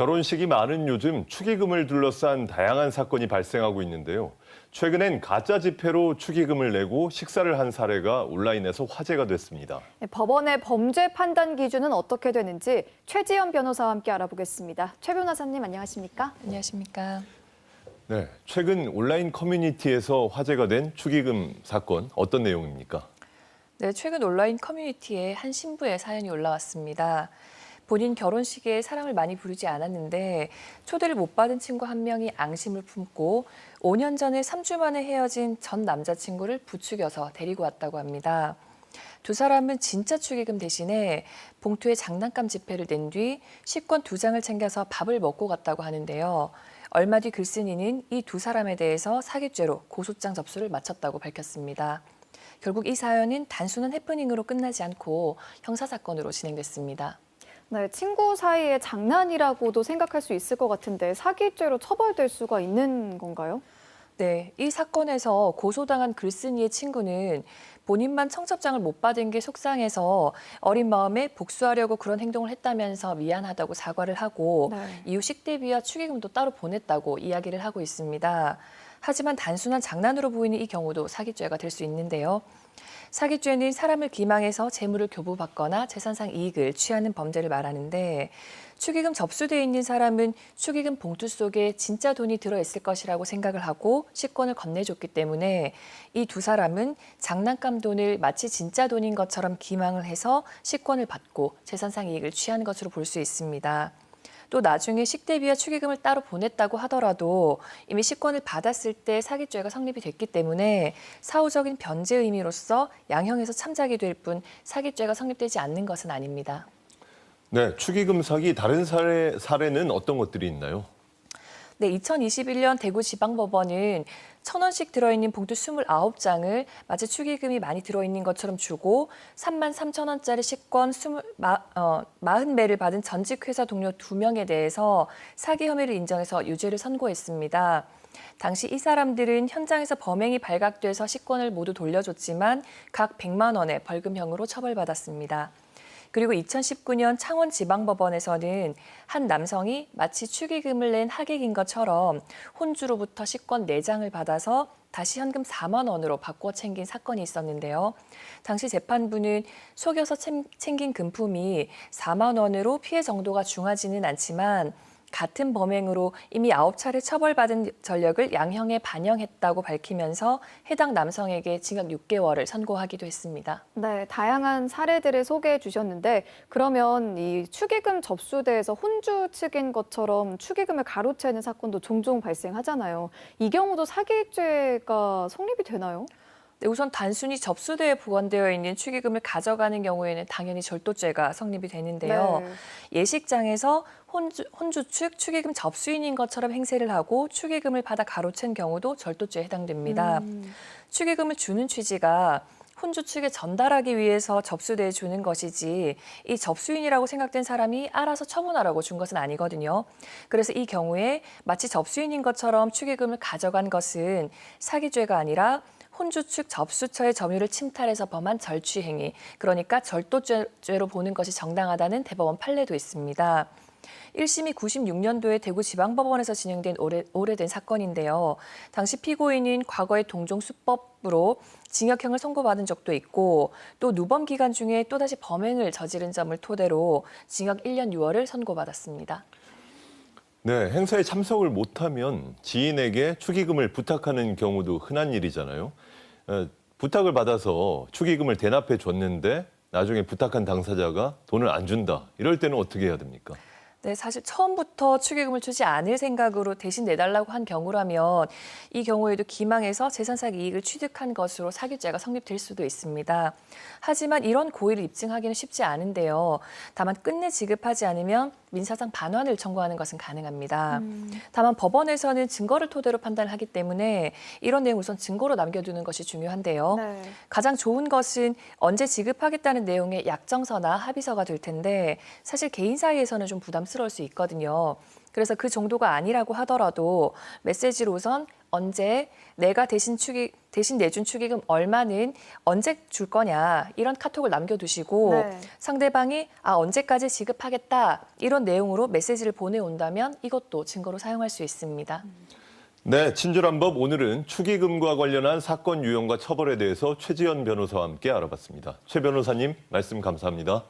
결혼식이 많은 요즘 축의금을 둘러싼 다양한 사건이 발생하고 있는데요. 최근엔 가짜 지폐로 축의금을 내고 식사를 한 사례가 온라인에서 화제가 됐습니다. 법원의 범죄 판단 기준은 어떻게 되는지 최지연 변호사와 함께 알아보겠습니다. 최 변호사님 안녕하십니까? 안녕하십니까? 네, 최근 온라인 커뮤니티에서 화제가 된 축의금 사건 어떤 내용입니까? 네, 최근 온라인 커뮤니티에 한 신부의 사연이 올라왔습니다. 본인 결혼식에 사람을 많이 부르지 않았는데 초대를 못 받은 친구 한 명이 앙심을 품고 5년 전에 3주 만에 헤어진 전 남자친구를 부추겨서 데리고 왔다고 합니다. 두 사람은 진짜 축의금 대신에 봉투에 장난감 지폐를 낸 뒤 식권 2장을 챙겨서 밥을 먹고 갔다고 하는데요. 얼마 뒤 글쓴이는 이 두 사람에 대해서 사기죄로 고소장 접수를 마쳤다고 밝혔습니다. 결국 이 사연은 단순한 해프닝으로 끝나지 않고 형사사건으로 진행됐습니다. 네, 친구 사이의 장난이라고도 생각할 수 있을 것 같은데 사기죄로 처벌될 수가 있는 건가요? 네, 이 사건에서 고소당한 글쓴이의 친구는 본인만 청첩장을 못 받은 게 속상해서 어린 마음에 복수하려고 그런 행동을 했다면서 미안하다고 사과를 하고 이후 식대비와 축의금도 따로 보냈다고 이야기를 하고 있습니다. 하지만 단순한 장난으로 보이는 이 경우도 사기죄가 될 수 있는데요. 사기죄는 사람을 기망해서 재물을 교부받거나 재산상 이익을 취하는 범죄를 말하는데 축의금 접수돼 있는 사람은 축의금 봉투 속에 진짜 돈이 들어있을 것이라고 생각을 하고 식권을 건네줬기 때문에 이 두 사람은 장난감 돈을 마치 진짜 돈인 것처럼 기망을 해서 식권을 받고 재산상 이익을 취한 것으로 볼 수 있습니다. 또 나중에 식대비와 축의금을 따로 보냈다고 하더라도 이미 식권을 받았을 때 사기죄가 성립이 됐기 때문에 사후적인 변제 의미로서 양형에서 참작이 될 뿐 사기죄가 성립되지 않는 것은 아닙니다. 네, 축의금 사기 다른 사례는 어떤 것들이 있나요? 네, 2021년 대구지방법원은 1,000원씩 들어있는 봉투 29장을 마치 축의금이 많이 들어있는 것처럼 주고 33,000원짜리 식권 40매를 받은 전직 회사 동료 2명에 대해서 사기 혐의를 인정해서 유죄를 선고했습니다. 당시 이 사람들은 현장에서 범행이 발각돼서 식권을 모두 돌려줬지만 각 100만 원의 벌금형으로 처벌받았습니다. 그리고 2019년 창원지방법원에서는 한 남성이 마치 축의금을 낸 하객인 것처럼 혼주로부터 식권 4장을 받아서 다시 현금 4만 원으로 바꿔 챙긴 사건이 있었는데요. 당시 재판부는 속여서 챙긴 금품이 4만 원으로 피해 정도가 중하지는 않지만 같은 범행으로 이미 9차례 처벌받은 전력을 양형에 반영했다고 밝히면서 해당 남성에게 징역 6개월을 선고하기도 했습니다. 네, 다양한 사례들을 소개해 주셨는데 그러면 이 축의금 접수대에서 혼주 측인 것처럼 축의금을 가로채는 사건도 종종 발생하잖아요. 이 경우도 사기죄가 성립이 되나요? 네, 우선 단순히 접수대에 보관되어 있는 축의금을 가져가는 경우에는 당연히 절도죄가 성립이 되는데요. 예식장에서 혼주 측 축의금 접수인인 것처럼 행세를 하고 축의금을 받아 가로챈 경우도 절도죄에 해당됩니다. 축의금을 주는 취지가 혼주 측에 전달하기 위해서 접수대에 주는 것이지 이 접수인이라고 생각된 사람이 알아서 처분하라고 준 것은 아니거든요. 그래서 이 경우에 마치 접수인인 것처럼 축의금을 가져간 것은 사기죄가 아니라 혼주 측 접수처의 점유를 침탈해서 범한 절취 행위, 그러니까 절도죄로 보는 것이 정당하다는 대법원 판례도 있습니다. 1심이 96년도에 대구지방법원에서 진행된 오래된 사건인데요. 당시 피고인은 과거의 동종수법으로 징역형을 선고받은 적도 있고 또 누범 기간 중에 또다시 범행을 저지른 점을 토대로 징역 1년 6월을 선고받았습니다. 네, 행사에 참석을 못하면 지인에게 축의금을 부탁하는 경우도 흔한 일이잖아요. 부탁을 받아서 축의금을 대납해 줬는데 나중에 부탁한 당사자가 돈을 안 준다. 이럴 때는 어떻게 해야 됩니까? 네, 사실 처음부터 축의금을 주지 않을 생각으로 대신 내달라고 한 경우라면 이 경우에도 기망해서 재산상 이익을 취득한 것으로 사기죄가 성립될 수도 있습니다. 하지만 이런 고의를 입증하기는 쉽지 않은데요. 다만 끝내 지급하지 않으면 민사상 반환을 청구하는 것은 가능합니다. 다만 법원에서는 증거를 토대로 판단을 하기 때문에 이런 내용 우선 증거로 남겨두는 것이 중요한데요. 가장 좋은 것은 언제 지급하겠다는 내용의 약정서나 합의서가 될 텐데 사실 개인 사이에서는 좀 부담스러울 수 있거든요. 그래서 그 정도가 아니라고 하더라도 메시지로 우선 언제 내가 대신 내준 축의금 얼마는 언제 줄 거냐 이런 카톡을 남겨두시고 네. 상대방이 언제까지 지급하겠다 이런 내용으로 메시지를 보내온다면 이것도 증거로 사용할 수 있습니다. 네, 친절한 법 오늘은 축의금과 관련한 사건 유형과 처벌에 대해서 최지연 변호사와 함께 알아봤습니다. 최 변호사님 말씀 감사합니다.